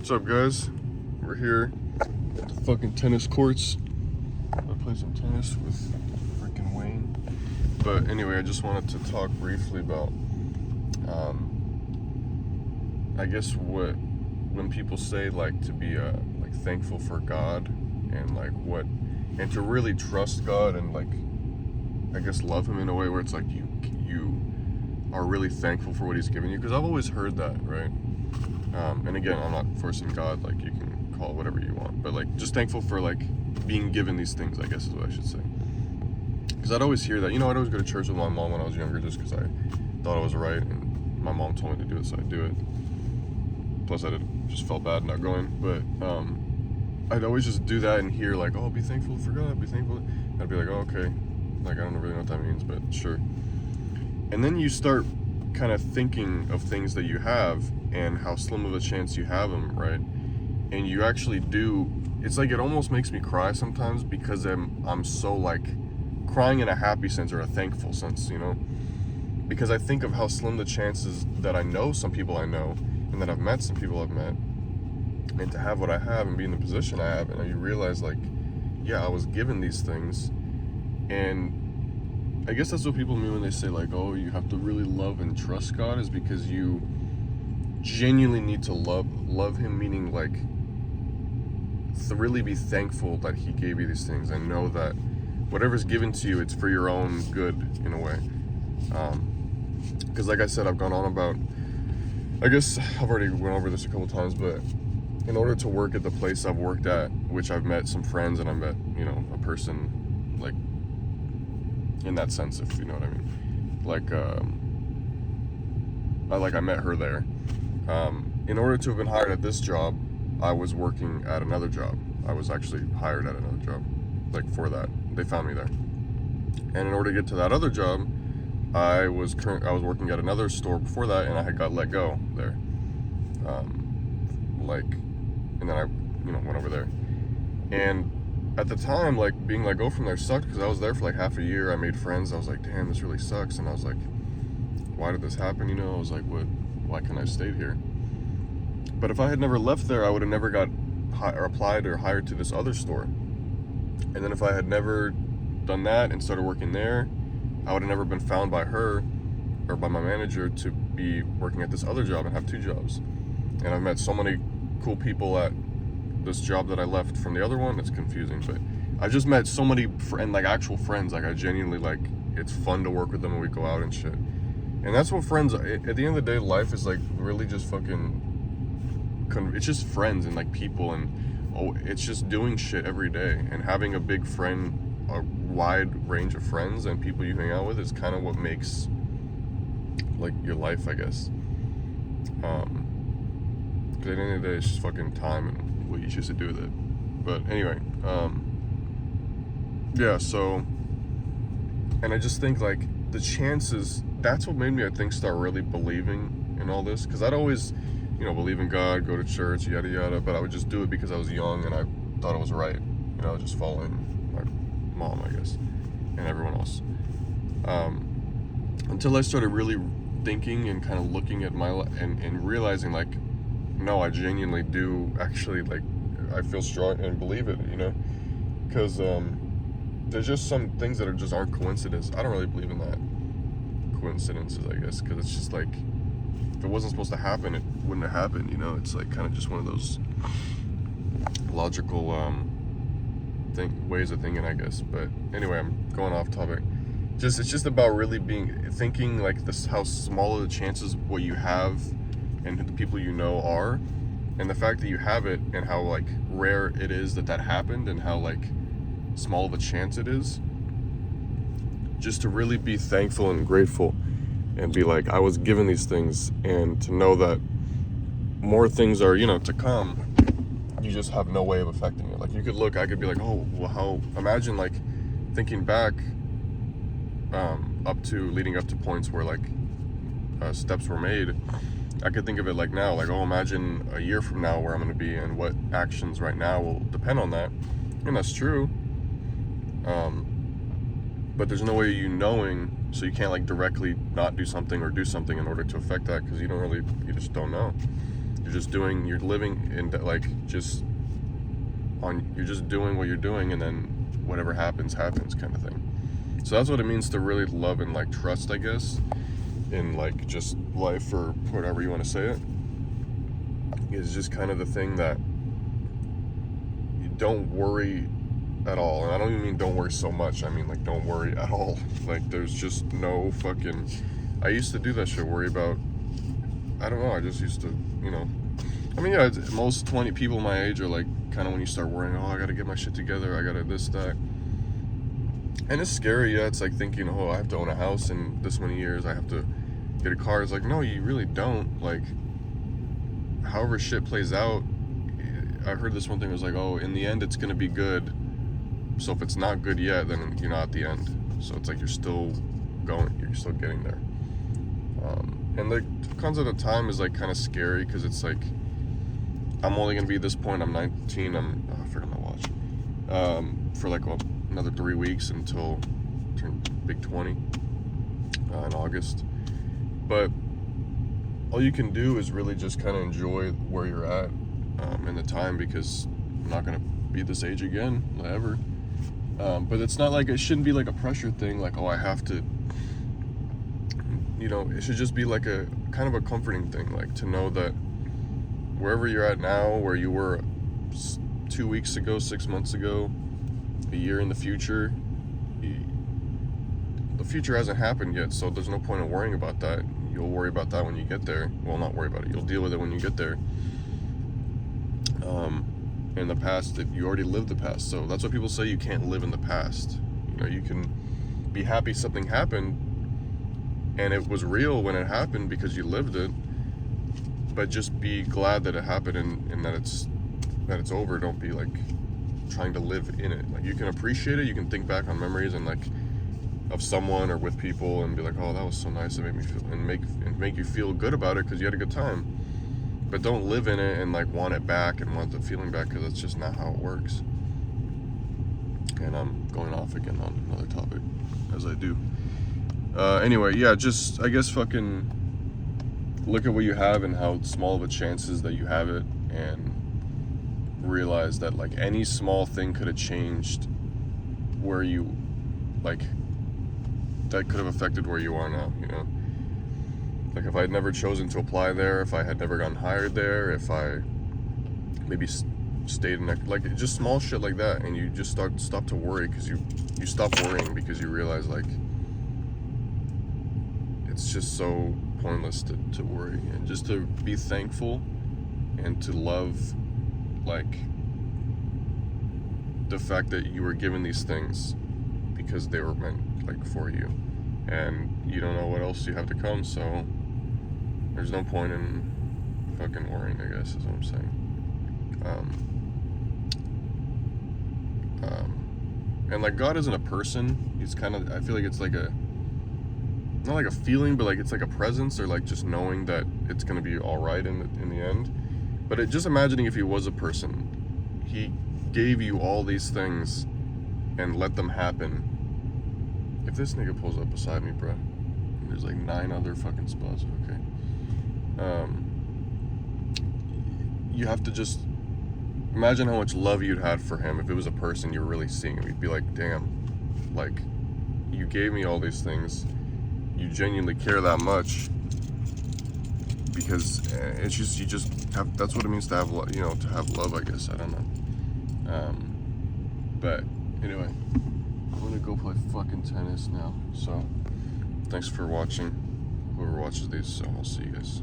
What's up, guys? We're here at the fucking tennis courts. I'm gonna play some tennis with freaking Wayne. But anyway, I just wanted to talk briefly about, I guess when people say like to be like thankful for God and and to really trust God and like I guess love Him in a way where it's like you are really thankful for what He's given you, because I've always heard that, right? And again, I'm not forcing God, like you can call it whatever you want, but like just thankful for like being given these things, I guess is what I should say. Because I'd always hear that, I'd always go to church with my mom when I was younger just because I thought it was right and my mom told me to do it, so I'd do it. Plus I just felt bad not going, but I'd always just do that and hear like, oh, be thankful for God, be thankful. I'd be like, oh, okay, like I don't really know what that means, but sure. And then you start kind of thinking of things that you have and how slim of a chance you have them, right? And you actually do. It's like it almost makes me cry sometimes because I'm so like crying in a happy sense or a thankful sense, because I think of how slim the chances that I know some people I know and that I've met some people I've met, and to have what I have and be in the position I have, and you realize like, yeah, I was given these things. And I guess that's what people mean when they say like, oh, you have to really love and trust God, is because you genuinely need to love Him, meaning like to really be thankful that He gave you these things and know that whatever's given to you, it's for your own good in a way. Because like I said, I've gone on about, I guess I've already went over this a couple times, but in order to work at the place I've worked at, which I've met some friends and I met, a person like in that sense, if you know what I mean. I met her there. In order to have been hired at this job, I was working at another job. I was actually hired at another job, like for that. They found me there. And in order to get to that other job, I was working at another store before that, and I had got let go there. And then I, went over there. And at the time, like being let go from there sucked because I was there for like half a year. I made friends. I was like, damn, this really sucks. And I was like, why did this happen? I was like, why can't I stay here? But if I had never left there, I would have never got applied or hired to this other store. And then if I had never done that and started working there, I would have never been found by her or by my manager to be working at this other job and have two jobs. And I've met so many cool people at this job that I left from the other one. It's confusing, but I just met so many actual friends. Like I genuinely like, it's fun to work with them when we go out and shit. And that's what friends are. At the end of the day, life is like really just fucking, it's just friends and like people, and it's just doing shit every day and having a big friend, a wide range of friends and people you hang out with is kind of what makes like your life, I guess. Because at the end of the day, it's just fucking time and what you choose to do with it. But anyway, yeah, so, and I just think like the chances, that's what made me, I think, start really believing in all this. Because I'd always, believe in God, go to church, yada yada, but I would just do it because I was young and I thought it was right, just following my mom, I guess, and everyone else. Until I started really thinking and kind of looking at my life and realizing like, no, I genuinely do actually, like, I feel strong and believe it, because there's just some things that just aren't coincidence. I don't really believe in that, coincidences, I guess, because it's just like, if it wasn't supposed to happen, it wouldn't have happened, it's like kind of just one of those logical ways of thinking, I guess. But anyway, I'm going off topic. It's just about really thinking like this, how small are the chances what you have and who the people are, and the fact that you have it, and how like rare it is that happened, and how like small of a chance it is, just to really be thankful and grateful and be like, I was given these things, and to know that more things are to come. You just have no way of affecting it. Like I could be like, oh well, imagine like thinking back leading up to points where like steps were made. I could think of it like now, like, oh, imagine a year from now where I'm going to be and what actions right now will depend on that. And that's true. But there's no way knowing, so you can't like directly not do something or do something in order to affect that, because you just don't know. You're you're living in like you're just doing what you're doing, and then whatever happens kind of thing. So that's what it means to really love and like trust, I guess, in like just life, or whatever you want to say it. Is just kind of the thing that you don't worry at all. And I don't even mean don't worry so much, I mean like don't worry at all. Like there's just no fucking, I used to do that shit, worry about, I don't know, I just used to, you know, I mean, yeah, most 20 people my age are like, kind of when you start worrying, oh, I gotta get my shit together, I gotta this, that. And it's scary, yeah, it's like thinking, oh, I have to own a house in this many years, I have to get a car. It's like, no, you really don't. Like, however shit plays out, I heard this one thing, was like, oh, in the end, it's gonna be good. So if it's not good yet, then you're not at the end. So it's like you're still going, you're still getting there. And the concept of time is like kind of scary, because it's like, I'm only gonna be at this point, I'm 19, I forgot my watch, for like another 3 weeks until I turn big 20 in August. But all you can do is really just kind of enjoy where you're at in the time, because I'm not gonna be this age again, ever. But it's not like, it shouldn't be like a pressure thing, like, oh, I have to, you know, it should just be like a kind of a comforting thing, like to know that wherever you're at now, where you were 2 weeks ago, 6 months ago, a year in the future, the future hasn't happened yet, so there's no point in worrying about that. You'll worry about that when you get there. Well, not worry about it, you'll deal with it when you get there. In the past, that you already lived the past, so that's what people say, you can't live in the past. You know, you can be happy something happened and it was real when it happened because you lived it, but just be glad that it happened, and that it's over. Don't be like trying to live in it. Like, you can appreciate it, you can think back on memories and like of someone or with people and be like, oh, that was so nice, it made me feel, and make you feel good about it because you had a good time. But don't live in it and like want it back and want the feeling back, because that's just not how it works. And I'm going off again on another topic, as I do. Anyway, yeah, just, I guess, fucking look at what you have and how small of a chance is that you have it, and realize that like any small thing could have changed where you, like, that could have affected where you are now, you know? Like, if I had never chosen to apply there, if I had never gotten hired there, if I maybe stayed in that, like, just small shit like that, and you just stop to worry, because you stop worrying, because you realize, like, it's just so pointless to worry, and just to be thankful and to love, like, the fact that you were given these things because they were meant, like, for you, and you don't know what else you have to come, so there's no point in fucking worrying, I guess, is what I'm saying. And like, God isn't a person. He's kind of, I feel like it's like a, not like a feeling, but like it's like a presence, or like just knowing that it's gonna be all right in the end. But just imagining if he was a person, he gave you all these things and let them happen. If this nigga pulls up beside me, bro, there's like 9 other fucking spots, okay. You have to just imagine how much love you'd had for him if it was a person you were really seeing him. You'd be like, damn, like, you gave me all these things, you genuinely care that much, because it's just, you just have, that's what it means to have, you know, to have love, I guess. I don't know. But anyway, I'm gonna go play fucking tennis now, so thanks for watching, whoever watches these, so I'll see you guys.